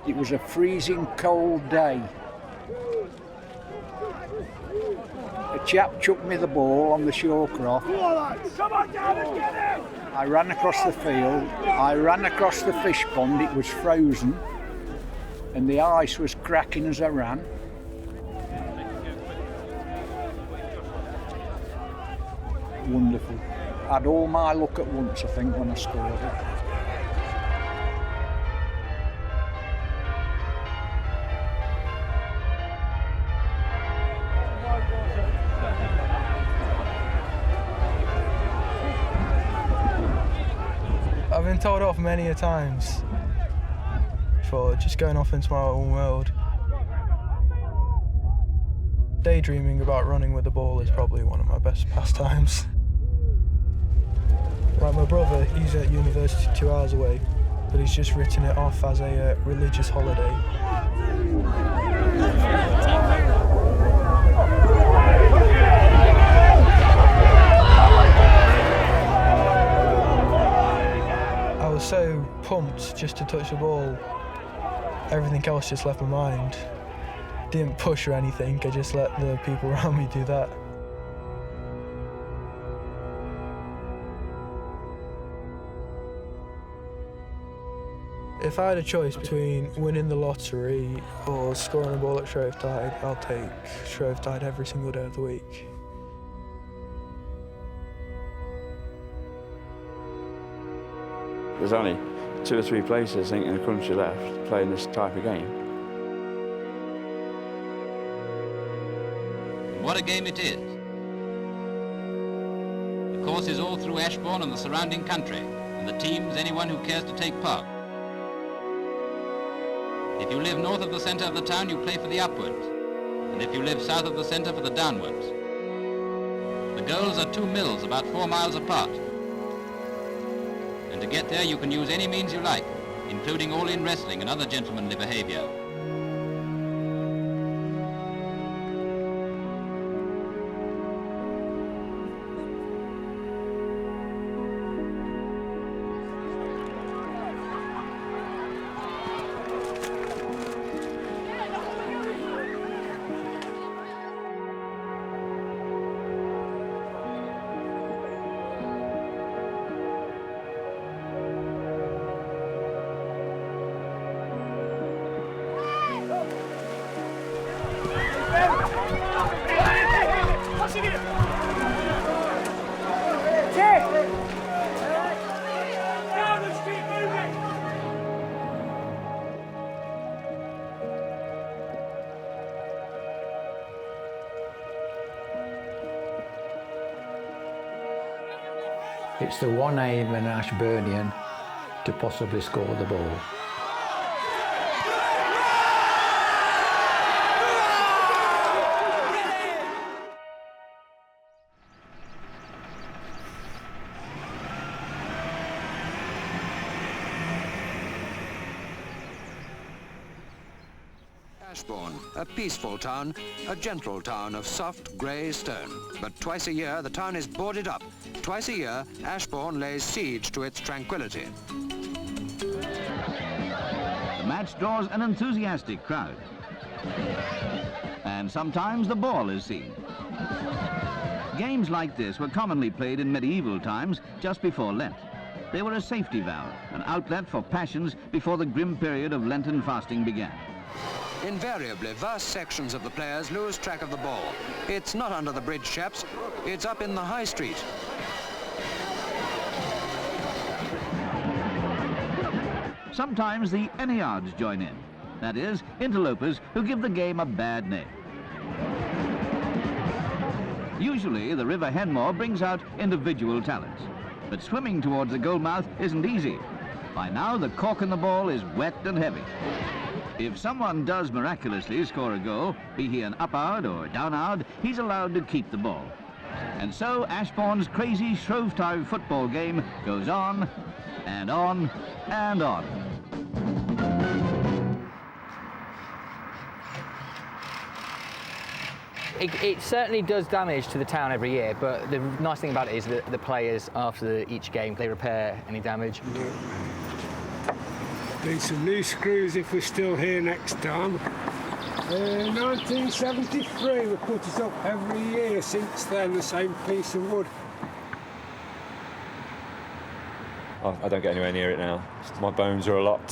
It was a freezing cold day. A chap chucked me the ball on the Shawcroft. Come on down and get him! I ran across the field, I ran across the fish pond, it was frozen, and the ice was cracking as I ran. Wonderful. Had all my luck at once, I think, when I scored it. I've been told off many a times for just going off into my own world. Daydreaming about running with the ball is probably one of my best pastimes. Like my brother, he's at university 2 hours away, but he's just written it off as a religious holiday. I was so pumped just to touch the ball. Everything else just left my mind. Didn't push or anything, I just let the people around me do that. If I had a choice between winning the lottery or scoring a ball at Shrovetide, I'll take Shrovetide every single day of the week. There's only 2 or 3 places, I think, in the country left playing this type of game. What a game it is. The course is all through Ashbourne and the surrounding country, and the teams anyone who cares to take part. If you live north of the centre of the town, you play for the upwards, and if you live south of the centre, for the downwards. The goals are 2 mills about 4 miles apart. And to get there, you can use any means you like, including all-in wrestling and other gentlemanly behaviour. It's the one aim in an Ashburnian to possibly score the ball. Ashbourne, a peaceful town, a gentle town of soft grey stone. But twice a year the town is boarded up. Twice a year Ashbourne lays siege to its tranquility. The match draws an enthusiastic crowd. And sometimes the ball is seen. Games like this were commonly played in medieval times just before Lent. They were a safety valve, an outlet for passions before the grim period of Lenten fasting began. Invariably, vast sections of the players lose track of the ball. It's not under the bridge, chaps. It's up in the high street. Sometimes the Enneads join in. That is, interlopers who give the game a bad name. Usually, the River Henmore brings out individual talents. But swimming towards the goal mouth isn't easy. By now, the cork in the ball is wet and heavy. If someone does miraculously score a goal, be he an up-ard or down-ard, he's allowed to keep the ball. And so Ashbourne's crazy Shrovetide football game goes on and on and on. It certainly does damage to the town every year, but the nice thing about it is that the players, after each game, they repair any damage. Need some new screws if we're still here next time. 1973, we put it up every year since then, the same piece of wood. I don't get anywhere near it now. My bones are a lot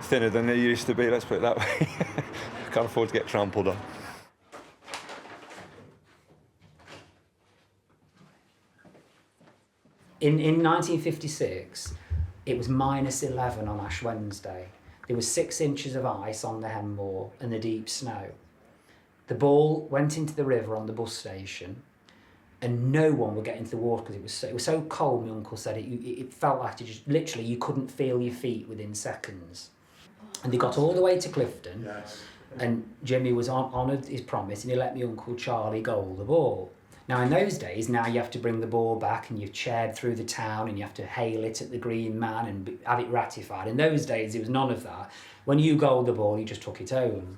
thinner than they used to be, let's put it that way. Can't afford to get trampled on. In 1956, it was -11 on Ash Wednesday. There was 6 inches of ice on the Henmore and the deep snow. The ball went into the river on the bus station, and no one would get into the water because it was so cold. My uncle said it felt like literally you couldn't feel your feet within seconds. And they got all the way to Clifton, yes. And Jimmy was honoured his promise, and he let my Uncle Charlie goal the ball. Now in those days, now you have to bring the ball back and you've chaired through the town and you have to hail it at the Green Man and have it ratified. In those days, there was none of that. When you goaled the ball, you just took it home.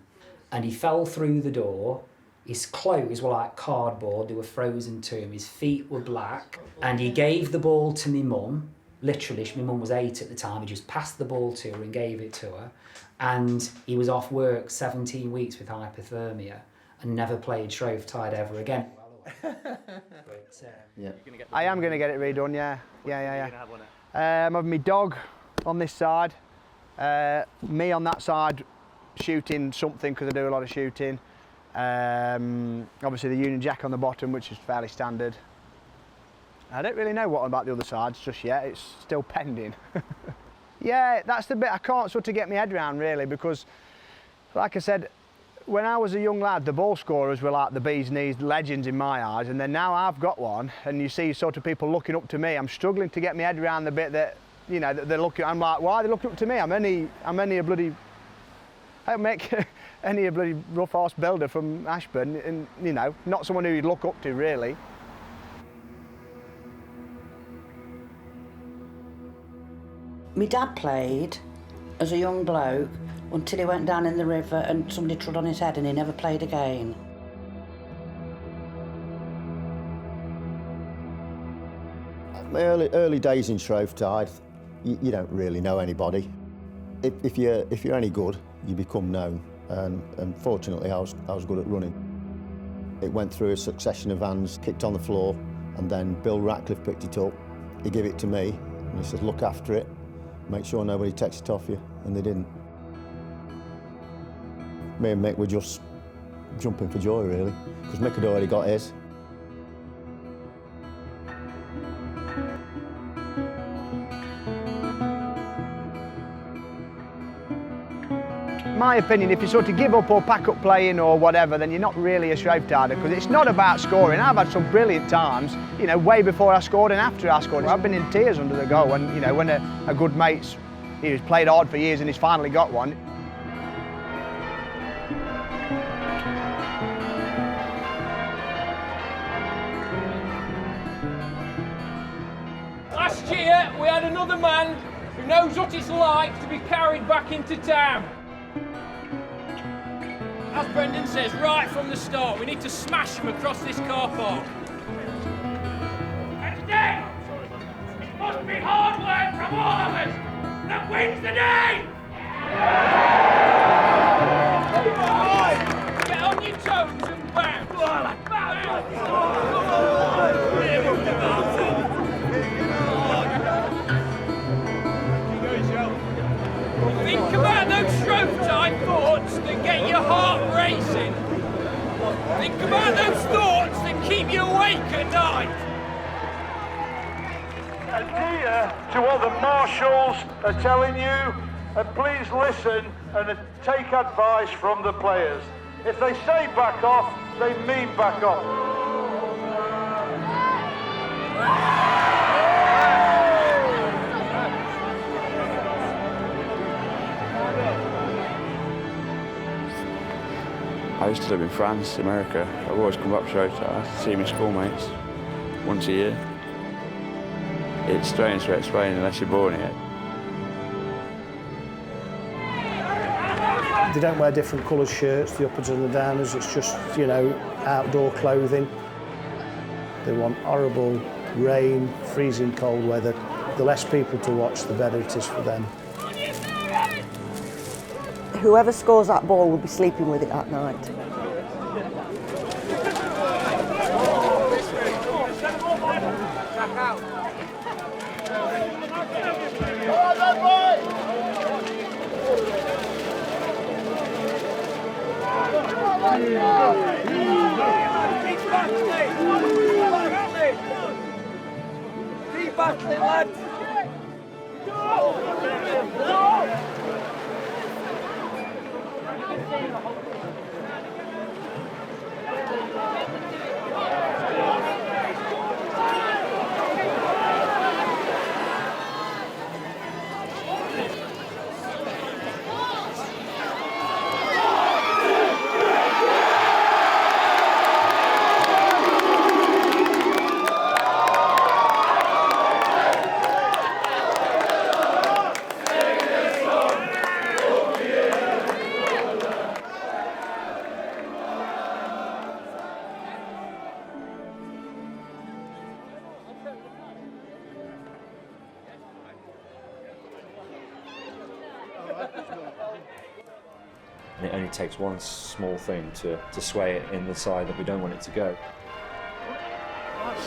And he fell through the door. His clothes were like cardboard, they were frozen to him. His feet were black. And he gave the ball to my mum. Literally, my mum was 8 at the time. He just passed the ball to her and gave it to her. And he was off work 17 weeks with hypothermia and never played Shrovetide ever again. Yeah. I am going to get it redone, yeah. I'm having my dog on this side, me on that side shooting something because I do a lot of shooting. Obviously the Union Jack on the bottom, which is fairly standard. I don't really know what about the other sides just yet, it's still pending. Yeah, that's the bit I can't sort of get my head around really, because like I said, when I was a young lad, the ball scorers were like the bee's knees legends in my eyes, and then now I've got one, and you see sort of people looking up to me. I'm struggling to get my head around the bit that, you know, that they're looking. I'm like, why are they looking up to me? I'm only a bloody, I don't make any a bloody rough horse builder from Ashbourne, and you know, not someone who you'd look up to really. My dad played as a young bloke until he went down in the river and somebody trod on his head and he never played again. My early days in Shrovetide, you don't really know anybody. If you're any good, you become known, and fortunately I was good at running. It went through a succession of vans, kicked on the floor, and then Bill Ratcliffe picked it up. He gave it to me, and he said, look after it, make sure nobody takes it off you, and they didn't. Me and Mick were just jumping for joy, really, because Mick had already got his. My opinion, if you sort of give up or pack up playing or whatever, then you're not really a Shrove-Tider, because it's not about scoring. I've had some brilliant times, you know, way before I scored and after I scored. I've been in tears under the goal when, you know, when a good mate's, he's played hard for years and he's finally got one. Last year, we had another man who knows what it's like to be carried back into town. As Brendan says right from the start, we need to smash him across this car park. And today, it must be hard work from all of us that wins the day! Get on your toes and bounce. Think about those Shrovetide thoughts that get your heart racing. Think about those thoughts that keep you awake at night. Adhere to what the marshals are telling you, and please listen and take advice from the players. If they say back off, they mean back off. I used to live in France, America. I've always come up to Shrovetide to see my schoolmates once a year. It's strange to explain unless you're born here. They don't wear different coloured shirts, the uppers and the downers, it's just, you know, outdoor clothing. They want horrible rain, freezing cold weather. The less people to watch, the better it is for them. On your feet! whoever scores that ball will be sleeping with it at night. Keep battling, lads! And it only takes one small thing to sway it in the side that we don't want it to go.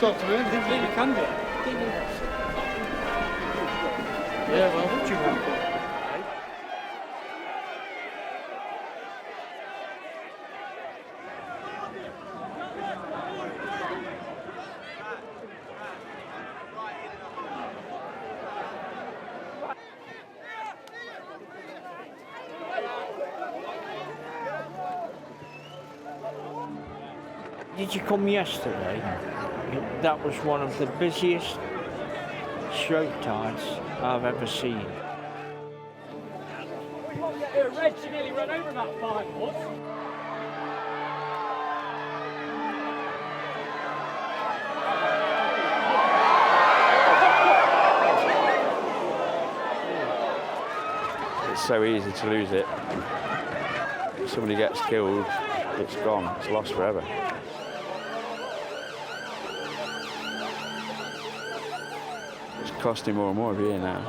Shot to him, I think we can do. Yeah, well, what do you want? Did you come yesterday? That was one of the busiest Shrowetides I've ever seen. Red, she nearly ran over that 5 foot. It's so easy to lose it. If somebody gets killed, it's gone, it's lost forever. It's costing more and more every year now.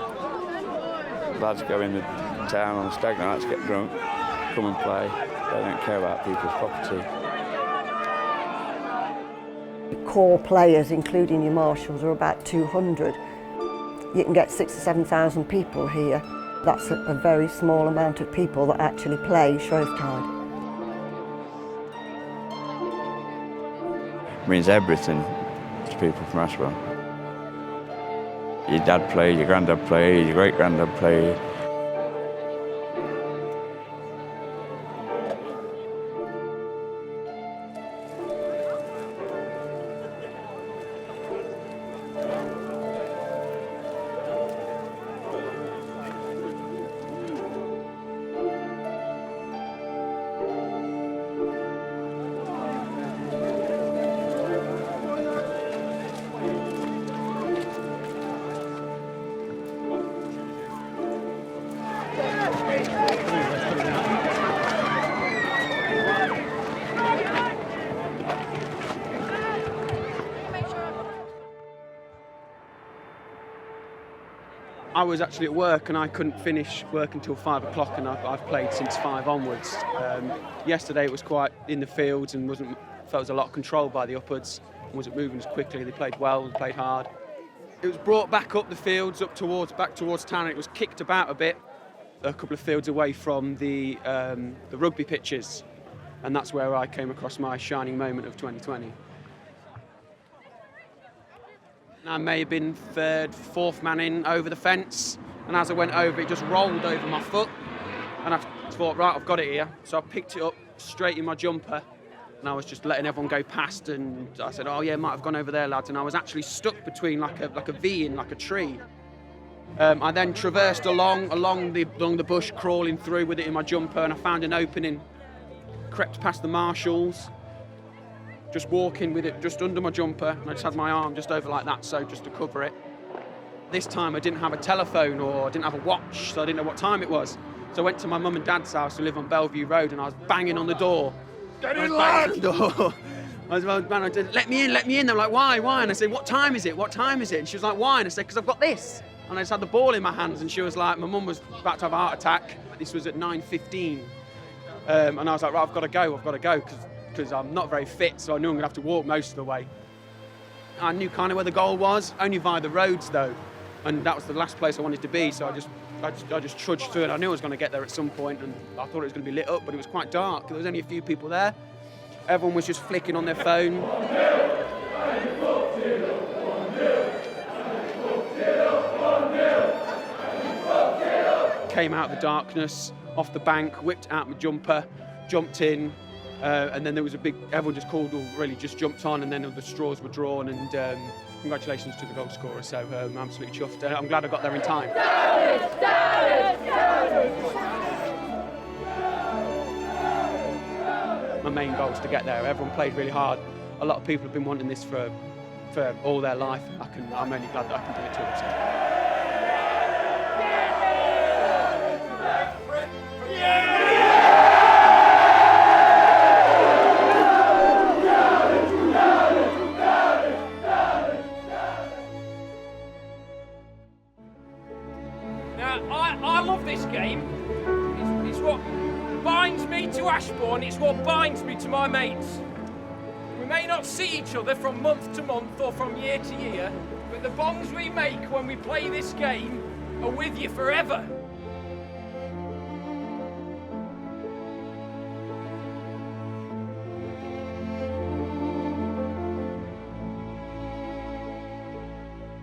Lads go in the town on the stag nights, get drunk, come and play. They don't care about people's property. The core players, including your marshals, are about 200. You can get 6,000 or 7,000 people here. That's a very small amount of people that actually play Shrovetide. It means everything to people from Ashbourne. Your dad played, your granddad played, your great-granddad played. I was actually at work and I couldn't finish work until 5 o'clock, and I've played since 5 onwards. Yesterday it was quite in the fields and felt there was a lot of control by the upwards and wasn't moving as quickly. They played well, they played hard. It was brought back up the fields, back towards town, and it was kicked about a bit, a couple of fields away from the rugby pitches, and that's where I came across my shining moment of 2020. I may have been third, fourth man in over the fence, and as I went over, it just rolled over my foot, and I thought, right, I've got it here. So I picked it up straight in my jumper, and I was just letting everyone go past, and I said, oh yeah, might have gone over there, lads, and I was actually stuck between like a V in like a tree. I then traversed along the bush, crawling through with it in my jumper, and I found an opening, crept past the marshals, just walking with it just under my jumper, and I just had my arm just over like that, so just to cover it. This time I didn't have a telephone or I didn't have a watch, so I didn't know what time it was. So I went to my mum and dad's house who live on Bellevue Road, and I was banging on the door. Get in, lad! I was man, I said, let me in. They're like, why? And I said, what time is it? And she was like, why? And I said, because I've got this. and I just had the ball in my hands, and she was like, my mum was about to have a heart attack. This was at 9:15, and I was like, right, I've got to go, because I'm not very fit, so I knew I'm going to have to walk most of the way. I knew kind of where the goal was, only via the roads though, and that was the last place I wanted to be, so I just trudged through it. I knew I was going to get there at some point, and I thought it was going to be lit up, but it was quite dark. There was only a few people there. Everyone was just flicking on their phone. Came out of the darkness, off the bank, whipped out my jumper, jumped in, and then there was everyone just called, or really just jumped on, and then the straws were drawn, and congratulations to the goal scorer. So I'm absolutely chuffed. I'm glad I got there in time. My main goal was to get there. Everyone played really hard. A lot of people have been wanting this for all their life. I'm only glad that I can do it to them. I love this game. It's what binds me to Ashbourne. It's what binds me to my mates. We may not see each other from month to month or from year to year, but the bonds we make when we play this game are with you forever.